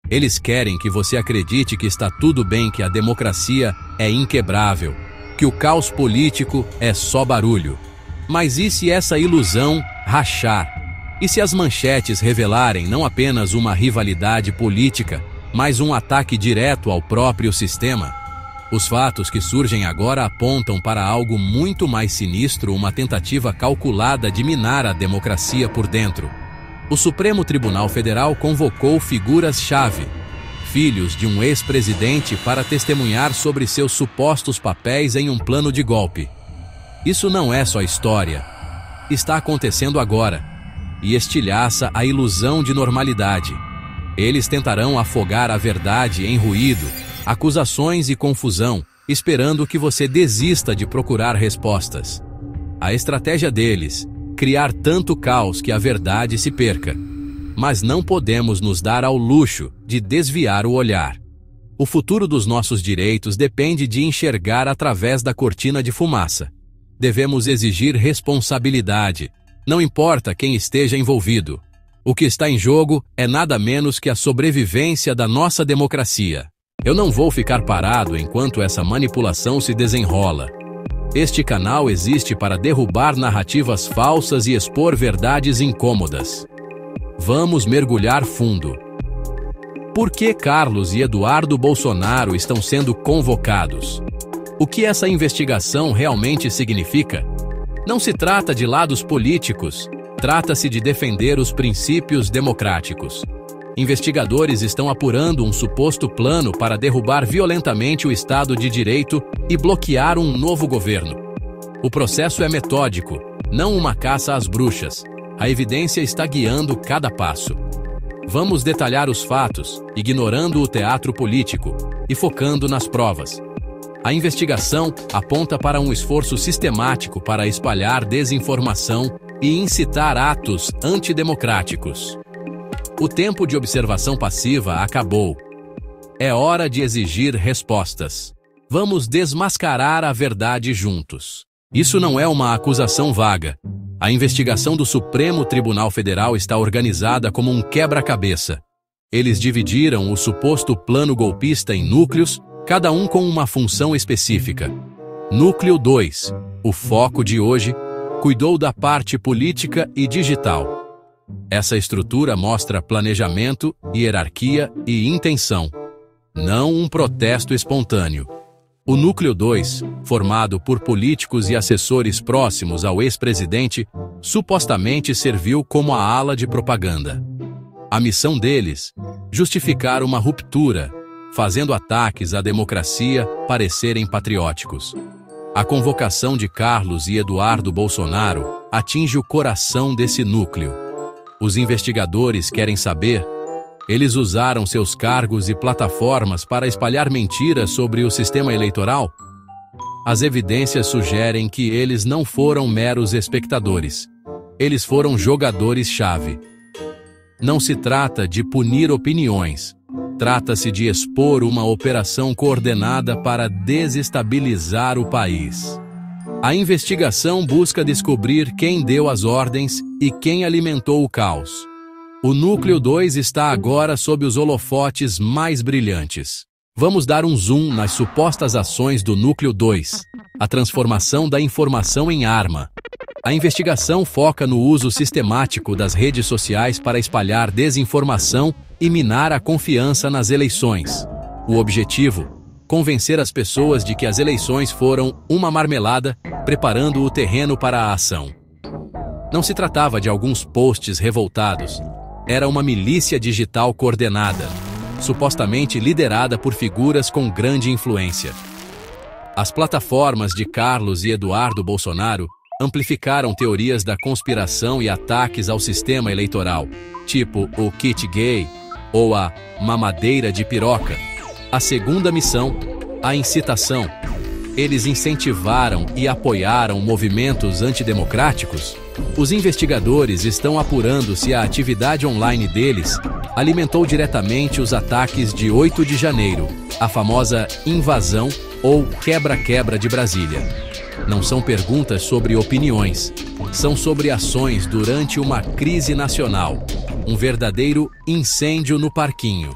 Eles querem que você acredite que está tudo bem, que a democracia é inquebrável, que o caos político é só barulho. Mas e se essa ilusão rachar? E se as manchetes revelarem não apenas uma rivalidade política, mas um ataque direto ao próprio sistema? Os fatos que surgem agora apontam para algo muito mais sinistro, uma tentativa calculada de minar a democracia por dentro. O Supremo Tribunal Federal convocou figuras-chave, filhos de um ex-presidente, para testemunhar sobre seus supostos papéis em um plano de golpe. Isso não é só história. Está acontecendo agora, e estilhaça a ilusão de normalidade. Eles tentarão afogar a verdade em ruído, acusações e confusão, esperando que você desista de procurar respostas. A estratégia deles: criar tanto caos que a verdade se perca. Mas não podemos nos dar ao luxo de desviar o olhar. O futuro dos nossos direitos depende de enxergar através da cortina de fumaça. Devemos exigir responsabilidade, não importa quem esteja envolvido. O que está em jogo é nada menos que a sobrevivência da nossa democracia. Eu não vou ficar parado enquanto essa manipulação se desenrola. Este canal existe para derrubar narrativas falsas e expor verdades incômodas. Vamos mergulhar fundo. Por que Carlos e Eduardo Bolsonaro estão sendo convocados? O que essa investigação realmente significa? Não se trata de lados políticos, trata-se de defender os princípios democráticos. Investigadores estão apurando um suposto plano para derrubar violentamente o Estado de Direito e bloquear um novo governo. O processo é metódico, não uma caça às bruxas. A evidência está guiando cada passo. Vamos detalhar os fatos, ignorando o teatro político e focando nas provas. A investigação aponta para um esforço sistemático para espalhar desinformação e incitar atos antidemocráticos. O tempo de observação passiva acabou. É hora de exigir respostas. Vamos desmascarar a verdade juntos. Isso não é uma acusação vaga. A investigação do Supremo Tribunal Federal está organizada como um quebra-cabeça. Eles dividiram o suposto plano golpista em núcleos, cada um com uma função específica. Núcleo 2, o foco de hoje, cuidou da parte política e digital. Essa estrutura mostra planejamento, hierarquia e intenção, não um protesto espontâneo. O Núcleo 2, formado por políticos e assessores próximos ao ex-presidente, supostamente serviu como a ala de propaganda. A missão deles: justificar uma ruptura, fazendo ataques à democracia parecerem patrióticos. A convocação de Carlos e Eduardo Bolsonaro atinge o coração desse núcleo. Os investigadores querem saber: eles usaram seus cargos e plataformas para espalhar mentiras sobre o sistema eleitoral? As evidências sugerem que eles não foram meros espectadores. Eles foram jogadores-chave. Não se trata de punir opiniões. Trata-se de expor uma operação coordenada para desestabilizar o país. A investigação busca descobrir quem deu as ordens e quem alimentou o caos. O Núcleo 2 está agora sob os holofotes mais brilhantes. Vamos dar um zoom nas supostas ações do Núcleo 2, a transformação da informação em arma. A investigação foca no uso sistemático das redes sociais para espalhar desinformação e minar a confiança nas eleições. O objetivo: convencer as pessoas de que as eleições foram uma marmelada, preparando o terreno para a ação. Não se tratava de alguns posts revoltados. Era uma milícia digital coordenada, supostamente liderada por figuras com grande influência. As plataformas de Carlos e Eduardo Bolsonaro amplificaram teorias da conspiração e ataques ao sistema eleitoral, tipo o kit gay ou a mamadeira de piroca. A segunda missão: a incitação. Eles incentivaram e apoiaram movimentos antidemocráticos? Os investigadores estão apurando se a atividade online deles alimentou diretamente os ataques de 8 de janeiro, a famosa invasão ou quebra-quebra de Brasília. Não são perguntas sobre opiniões, são sobre ações durante uma crise nacional, um verdadeiro incêndio no parquinho.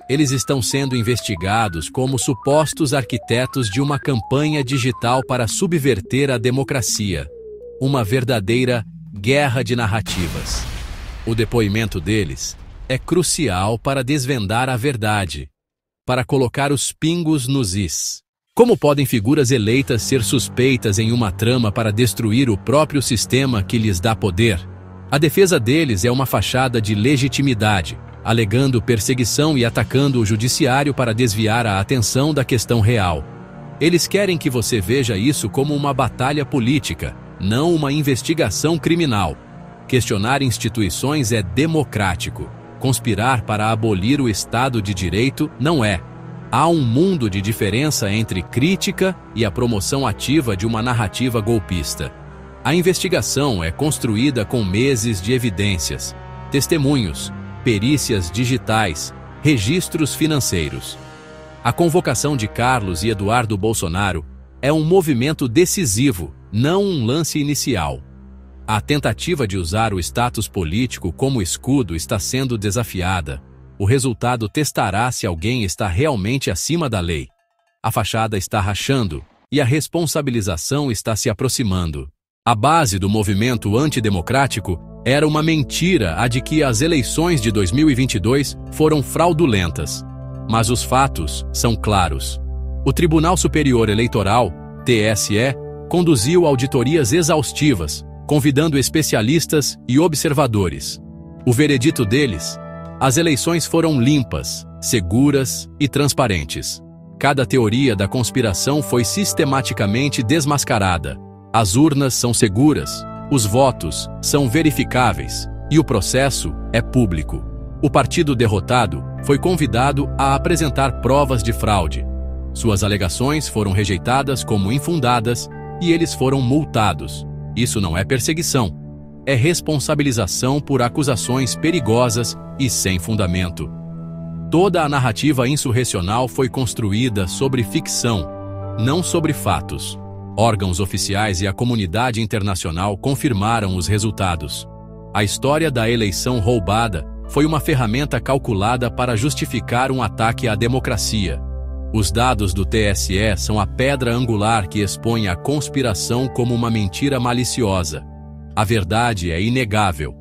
Eles estão sendo investigados como supostos arquitetos de uma campanha digital para subverter a democracia. Uma verdadeira guerra de narrativas. O depoimento deles é crucial para desvendar a verdade, para colocar os pingos nos is. Como podem figuras eleitas ser suspeitas em uma trama para destruir o próprio sistema que lhes dá poder? A defesa deles é uma fachada de legitimidade, alegando perseguição e atacando o judiciário para desviar a atenção da questão real. Eles querem que você veja isso como uma batalha política, não uma investigação criminal. Questionar instituições é democrático. Conspirar para abolir o Estado de Direito não é. Há um mundo de diferença entre crítica e a promoção ativa de uma narrativa golpista. A investigação é construída com meses de evidências, testemunhos, perícias digitais, registros financeiros. A convocação de Carlos e Eduardo Bolsonaro é um movimento decisivo, não um lance inicial. A tentativa de usar o status político como escudo está sendo desafiada. O resultado testará se alguém está realmente acima da lei. A fachada está rachando e a responsabilização está se aproximando. A base do movimento antidemocrático era uma mentira a de que as eleições de 2022 foram fraudulentas. Mas os fatos são claros. O Tribunal Superior Eleitoral, TSE, conduziu auditorias exaustivas, convidando especialistas e observadores. O veredito deles: as eleições foram limpas, seguras e transparentes. Cada teoria da conspiração foi sistematicamente desmascarada. As urnas são seguras, os votos são verificáveis e o processo é público. O partido derrotado foi convidado a apresentar provas de fraude. Suas alegações foram rejeitadas como infundadas e eles foram multados. Isso não é perseguição, é responsabilização por acusações perigosas e sem fundamento. Toda a narrativa insurrecional foi construída sobre ficção, não sobre fatos. Órgãos oficiais e a comunidade internacional confirmaram os resultados. A história da eleição roubada foi uma ferramenta calculada para justificar um ataque à democracia. Os dados do TSE são a pedra angular que expõe a conspiração como uma mentira maliciosa. A verdade é inegável.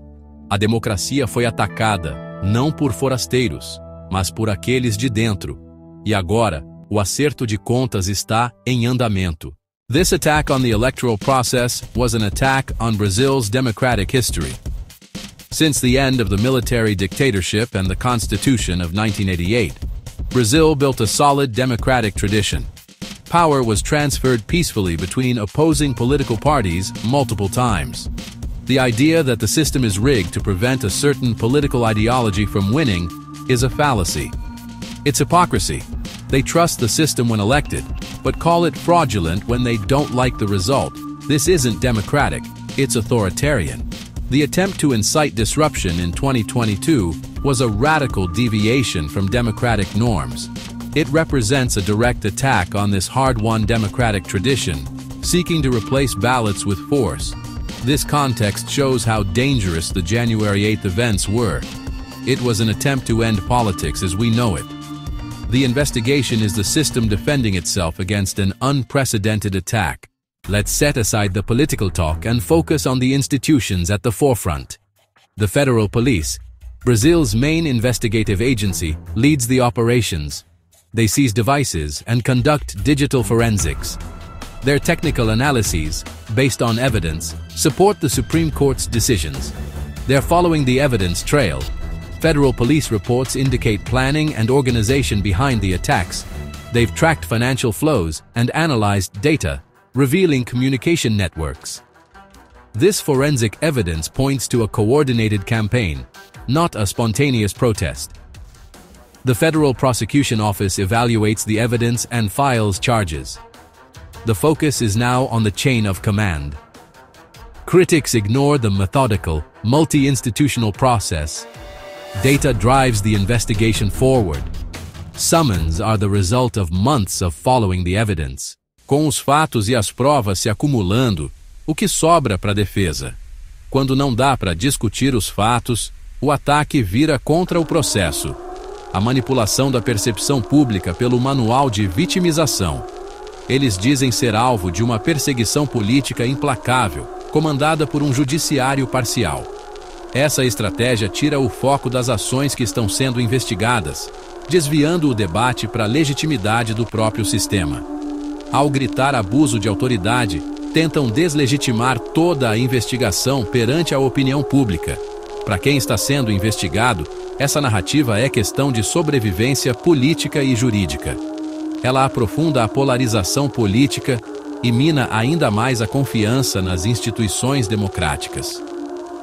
A democracia foi atacada, não por forasteiros, mas por aqueles de dentro. E agora, o acerto de contas está em andamento. This attack on the electoral process was an attack on Brazil's democratic history. Since the end of the military dictatorship and the Constitution of 1988, Brazil built a solid democratic tradition. Power was transferred peacefully between opposing political parties multiple times. The idea that the system is rigged to prevent a certain political ideology from winning is a fallacy. It's hypocrisy. They trust the system when elected, but call it fraudulent when they don't like the result. This isn't democratic, it's authoritarian. The attempt to incite disruption in 2022 was a radical deviation from democratic norms. It represents a direct attack on this hard-won democratic tradition, seeking to replace ballots with force. This context shows how dangerous the January 8th events were. It was an attempt to end politics as we know it. The investigation is the system defending itself against an unprecedented attack. Let's set aside the political talk and focus on the institutions at the forefront. The Federal Police, Brazil's main investigative agency, leads the operations. They seize devices and conduct digital forensics. Their technical analyses, based on evidence, support the Supreme Court's decisions. They're following the evidence trail. Federal police reports indicate planning and organization behind the attacks. They've tracked financial flows and analyzed data, revealing communication networks. This forensic evidence points to a coordinated campaign, not a spontaneous protest. The Federal Prosecution Office evaluates the evidence and files charges. The focus is now on the chain of command. Critics ignore the methodical, multi-institutional process. Data drives the investigation forward. Summons are the result of months of following the evidence. Com os fatos e as provas se acumulando, o que sobra para a defesa? Quando não dá para discutir os fatos, o ataque vira contra o processo. a manipulação da percepção pública pelo manual de vitimização. Eles dizem ser alvo de uma perseguição política implacável, comandada por um judiciário parcial. Essa estratégia tira o foco das ações que estão sendo investigadas, desviando o debate para a legitimidade do próprio sistema. Ao gritar abuso de autoridade, tentam deslegitimar toda a investigação perante a opinião pública. Para quem está sendo investigado, essa narrativa é questão de sobrevivência política e jurídica. Ela aprofunda a polarização política e mina ainda mais a confiança nas instituições democráticas.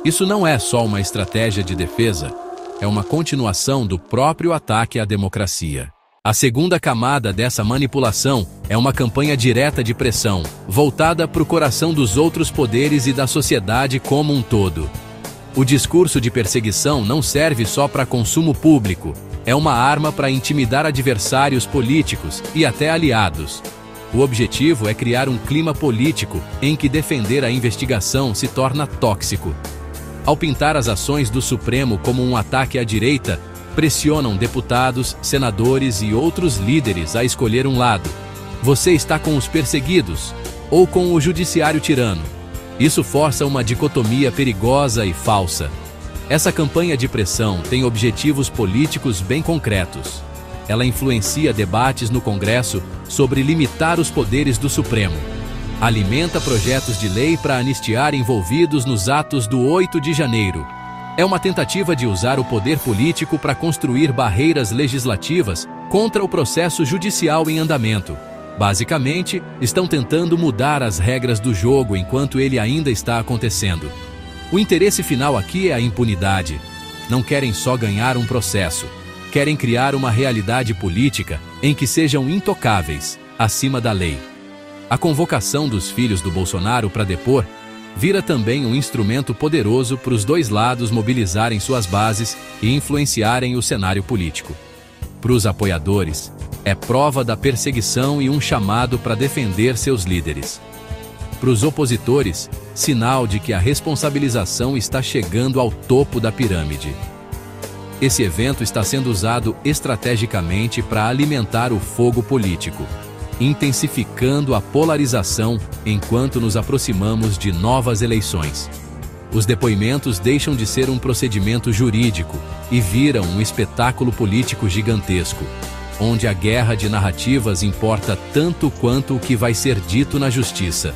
Isso não é só uma estratégia de defesa, é uma continuação do próprio ataque à democracia. A segunda camada dessa manipulação é uma campanha direta de pressão, voltada para o coração dos outros poderes e da sociedade como um todo. O discurso de perseguição não serve só para consumo público, é uma arma para intimidar adversários políticos e até aliados. O objetivo é criar um clima político em que defender a investigação se torna tóxico. Ao pintar as ações do Supremo como um ataque à direita, pressionam deputados, senadores e outros líderes a escolher um lado. Você está com os perseguidos ou com o judiciário tirano. Isso força uma dicotomia perigosa e falsa. Essa campanha de pressão tem objetivos políticos bem concretos. Ela influencia debates no Congresso sobre limitar os poderes do Supremo. Alimenta projetos de lei para anistiar envolvidos nos atos do 8 de janeiro. É uma tentativa de usar o poder político para construir barreiras legislativas contra o processo judicial em andamento. Basicamente, estão tentando mudar as regras do jogo enquanto ele ainda está acontecendo. O interesse final aqui é a impunidade. Não querem só ganhar um processo. Querem criar uma realidade política em que sejam intocáveis, acima da lei. A convocação dos filhos do Bolsonaro para depor vira também um instrumento poderoso para os dois lados mobilizarem suas bases e influenciarem o cenário político. Para os apoiadores, é prova da perseguição e um chamado para defender seus líderes. Para os opositores, sinal de que a responsabilização está chegando ao topo da pirâmide. Esse evento está sendo usado estrategicamente para alimentar o fogo político, intensificando a polarização enquanto nos aproximamos de novas eleições. Os depoimentos deixam de ser um procedimento jurídico e viram um espetáculo político gigantesco, onde a guerra de narrativas importa tanto quanto o que vai ser dito na justiça.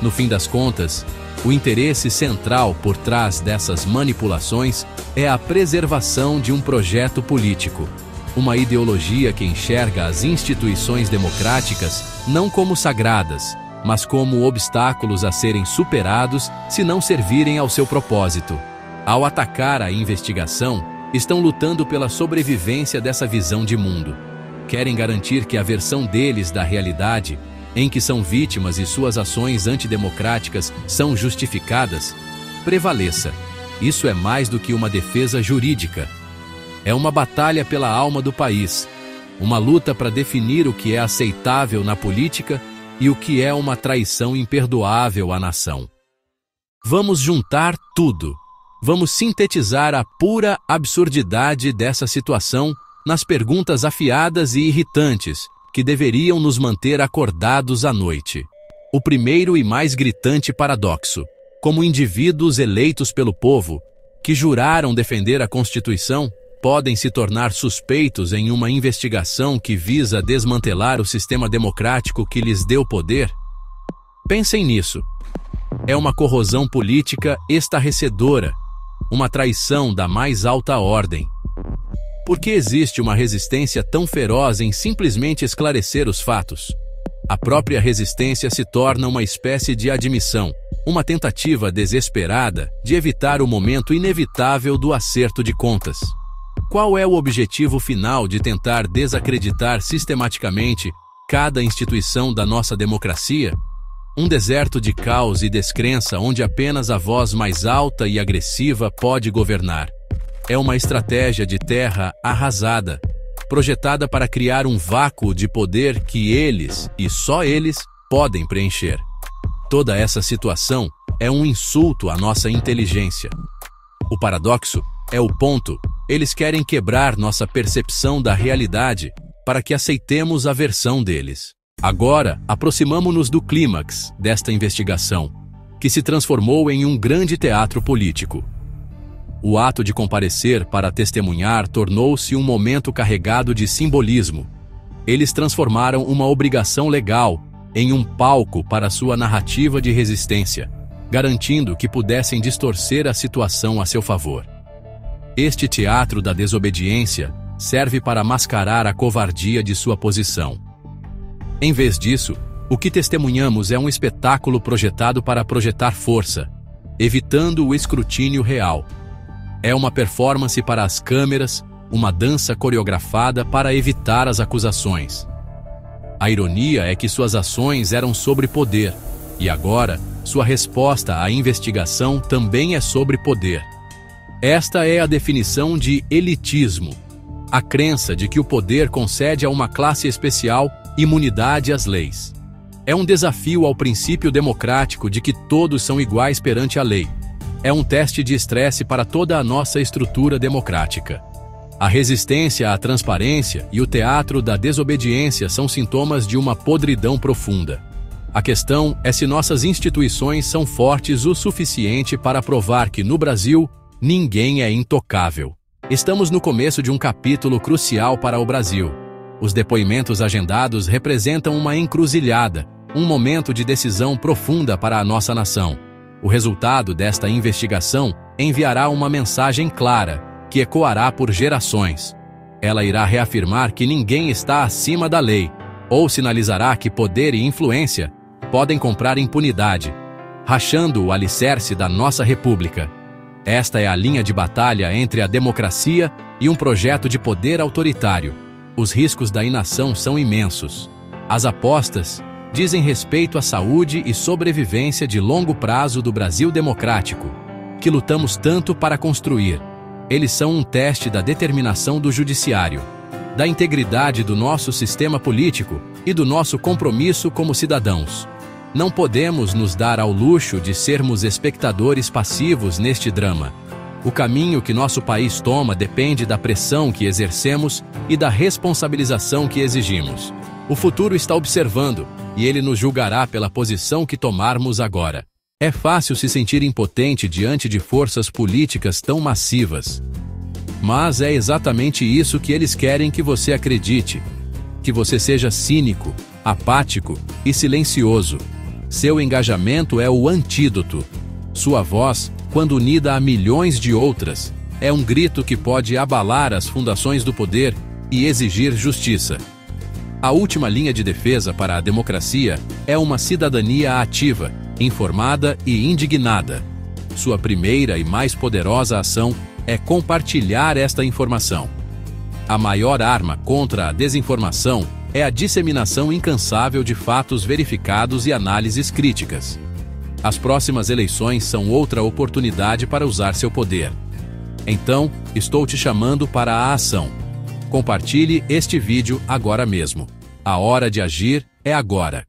No fim das contas, o interesse central por trás dessas manipulações é a preservação de um projeto político. Uma ideologia que enxerga as instituições democráticas não como sagradas, mas como obstáculos a serem superados se não servirem ao seu propósito. Ao atacar a investigação, estão lutando pela sobrevivência dessa visão de mundo. Querem garantir que a versão deles da realidade, em que são vítimas e suas ações antidemocráticas são justificadas, prevaleça. Isso é mais do que uma defesa jurídica. É uma batalha pela alma do país, uma luta para definir o que é aceitável na política e o que é uma traição imperdoável à nação. Vamos juntar tudo. Vamos sintetizar a pura absurdidade dessa situação nas perguntas afiadas e irritantes que deveriam nos manter acordados à noite. O primeiro e mais gritante paradoxo: como indivíduos eleitos pelo povo, que juraram defender a Constituição, podem se tornar suspeitos em uma investigação que visa desmantelar o sistema democrático que lhes deu poder? Pensem nisso. É uma corrosão política estarrecedora, uma traição da mais alta ordem. Por que existe uma resistência tão feroz em simplesmente esclarecer os fatos? A própria resistência se torna uma espécie de admissão, uma tentativa desesperada de evitar o momento inevitável do acerto de contas. Qual é o objetivo final de tentar desacreditar sistematicamente cada instituição da nossa democracia? Um deserto de caos e descrença onde apenas a voz mais alta e agressiva pode governar. É uma estratégia de terra arrasada, projetada para criar um vácuo de poder que eles, e só eles, podem preencher. Toda essa situação é um insulto à nossa inteligência. O paradoxo é o ponto Eles querem quebrar nossa percepção da realidade para que aceitemos a versão deles. Agora, aproximamo-nos do clímax desta investigação, que se transformou em um grande teatro político. O ato de comparecer para testemunhar tornou-se um momento carregado de simbolismo. Eles transformaram uma obrigação legal em um palco para sua narrativa de resistência, garantindo que pudessem distorcer a situação a seu favor. Este teatro da desobediência serve para mascarar a covardia de sua posição. Em vez disso, o que testemunhamos é um espetáculo projetado para projetar força, evitando o escrutínio real. É uma performance para as câmeras, uma dança coreografada para evitar as acusações. A ironia é que suas ações eram sobre poder, e agora, sua resposta à investigação também é sobre poder. Esta é a definição de elitismo, a crença de que o poder concede a uma classe especial imunidade às leis. É um desafio ao princípio democrático de que todos são iguais perante a lei. É um teste de estresse para toda a nossa estrutura democrática. A resistência à transparência e o teatro da desobediência são sintomas de uma podridão profunda. A questão é se nossas instituições são fortes o suficiente para provar que, no Brasil, ninguém é intocável. Estamos no começo de um capítulo crucial para o Brasil. Os depoimentos agendados representam uma encruzilhada, um momento de decisão profunda para a nossa nação. O resultado desta investigação enviará uma mensagem clara, que ecoará por gerações. Ela irá reafirmar que ninguém está acima da lei, ou sinalizará que poder e influência podem comprar impunidade, rachando o alicerce da nossa república. Esta é a linha de batalha entre a democracia e um projeto de poder autoritário. Os riscos da inação são imensos. As apostas dizem respeito à saúde e sobrevivência de longo prazo do Brasil democrático, que lutamos tanto para construir. Eles são um teste da determinação do judiciário, da integridade do nosso sistema político e do nosso compromisso como cidadãos. Não podemos nos dar ao luxo de sermos espectadores passivos neste drama. O caminho que nosso país toma depende da pressão que exercemos e da responsabilização que exigimos. O futuro está observando, e ele nos julgará pela posição que tomarmos agora. É fácil se sentir impotente diante de forças políticas tão massivas. Mas é exatamente isso que eles querem que você acredite. Que você seja cínico, apático e silencioso. Seu engajamento é o antídoto. Sua voz, quando unida a milhões de outras, é um grito que pode abalar as fundações do poder e exigir justiça. A última linha de defesa para a democracia é uma cidadania ativa, informada e indignada. Sua primeira e mais poderosa ação é compartilhar esta informação. A maior arma contra a desinformação é a disseminação incansável de fatos verificados e análises críticas. As próximas eleições são outra oportunidade para usar seu poder. Então, estou te chamando para a ação. Compartilhe este vídeo agora mesmo. A hora de agir é agora.